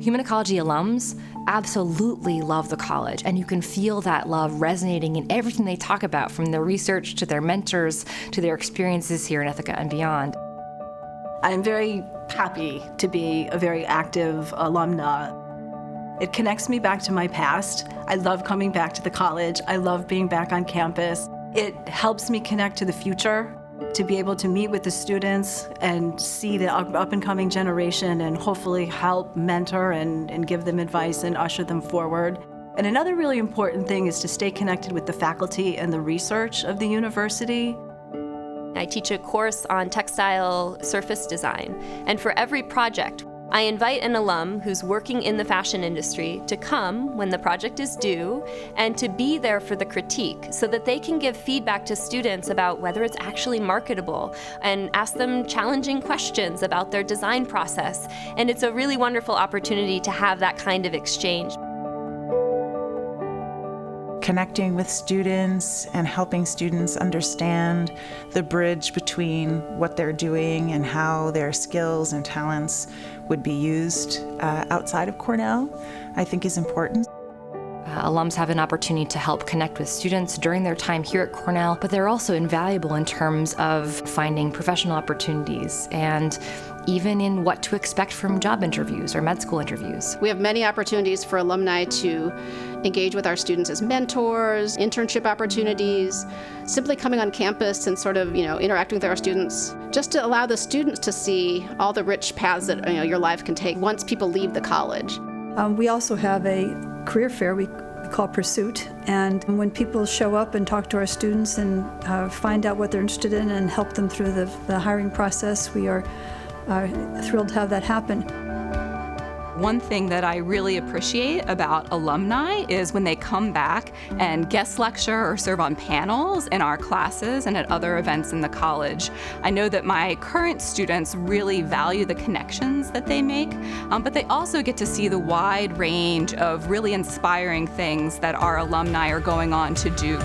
Human Ecology alums absolutely love the college, and you can feel that love resonating in everything they talk about, from their research to their mentors to their experiences here in Ithaca and beyond. I'm very happy to be a very active alumna. It connects me back to my past. I love coming back to the college. I love being back on campus. It helps me connect to the future, to be able to meet with the students and see the up-and-coming generation and hopefully help mentor and give them advice and usher them forward. And another really important thing is to stay connected with the faculty and the research of the university. I teach a course on textile surface design, and for every project, I invite an alum who's working in the fashion industry to come when the project is due and to be there for the critique so that they can give feedback to students about whether it's actually marketable and ask them challenging questions about their design process. And it's a really wonderful opportunity to have that kind of exchange. Connecting with students and helping students understand the bridge between what they're doing and how their skills and talents would be used outside of Cornell, I think is important. Alums have an opportunity to help connect with students during their time here at Cornell, but they're also invaluable in terms of finding professional opportunities and even in what to expect from job interviews or med school interviews. We have many opportunities for alumni to engage with our students as mentors, internship opportunities, simply coming on campus and sort of, interacting with our students, just to allow the students to see all the rich paths that, your life can take once people leave the college. We also have a career fair we call Pursuit, and when people show up and talk to our students and find out what they're interested in and help them through the hiring process, we are thrilled to have that happen. One thing that I really appreciate about alumni is when they come back and guest lecture or serve on panels in our classes and at other events in the college. I know that my current students really value the connections that they make, but they also get to see the wide range of really inspiring things that our alumni are going on to do.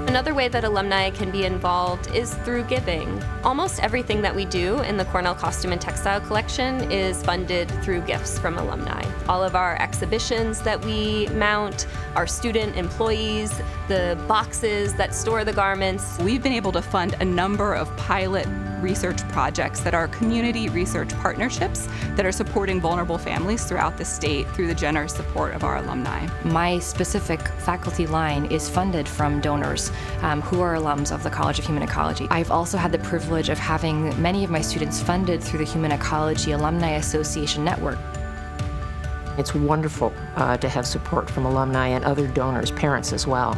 Another way that alumni can be involved is through giving. Almost everything that we do in the Cornell Costume and Textile Collection is funded through gifts from alumni. All of our exhibitions that we mount, our student employees, the boxes that store the garments. We've been able to fund a number of pilot research projects that are community research partnerships that are supporting vulnerable families throughout the state through the generous support of our alumni. My specific faculty line is funded from donors who are alums of the College of Human Ecology. I've also had the privilege of having many of my students funded through the Human Ecology Alumni Association Network. It's wonderful to have support from alumni and other donors, parents as well.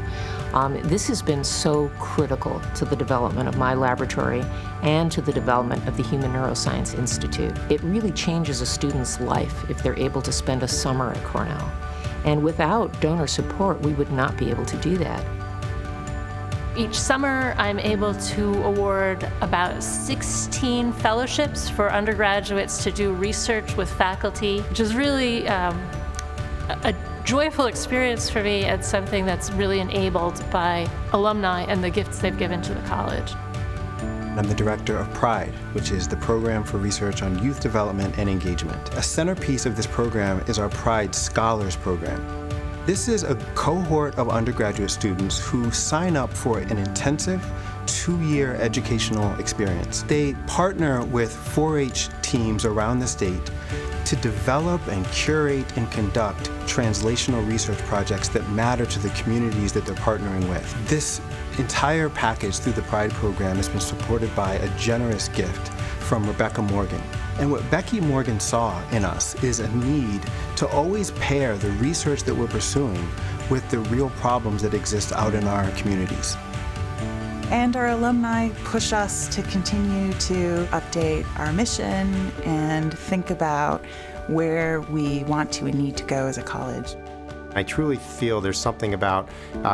This has been so critical to the development of my laboratory and to the development of the Human Neuroscience Institute. It really changes a student's life if they're able to spend a summer at Cornell. And without donor support, we would not be able to do that. Each summer, I'm able to award about 16 fellowships for undergraduates to do research with faculty, which is really a joyful experience for me and something that's really enabled by alumni and the gifts they've given to the college. I'm the director of PRIDE, which is the Program for Research on Youth Development and Engagement. A centerpiece of this program is our PRIDE Scholars Program. This is a cohort of undergraduate students who sign up for an intensive 2-year educational experience. They partner with 4-H teams around the state to develop and curate and conduct translational research projects that matter to the communities that they're partnering with. This entire package through the PRIDE program has been supported by a generous gift from Rebecca Morgan. And what Becky Morgan saw in us is a need to always pair the research that we're pursuing with the real problems that exist out in our communities. And our alumni push us to continue to update our mission and think about where we want to and need to go as a college. I truly feel there's something about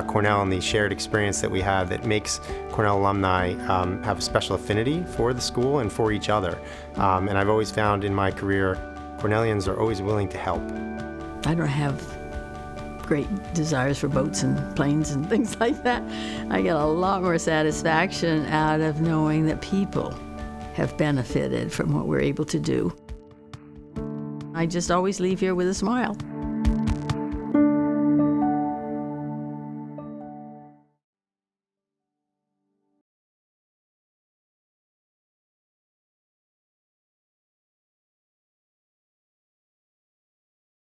Cornell and the shared experience that we have that makes Cornell alumni have a special affinity for the school and for each other. And I've always found in my career, Cornellians are always willing to help. I don't have great desires for boats and planes and things like that. I get a lot more satisfaction out of knowing that people have benefited from what we're able to do. I just always leave here with a smile.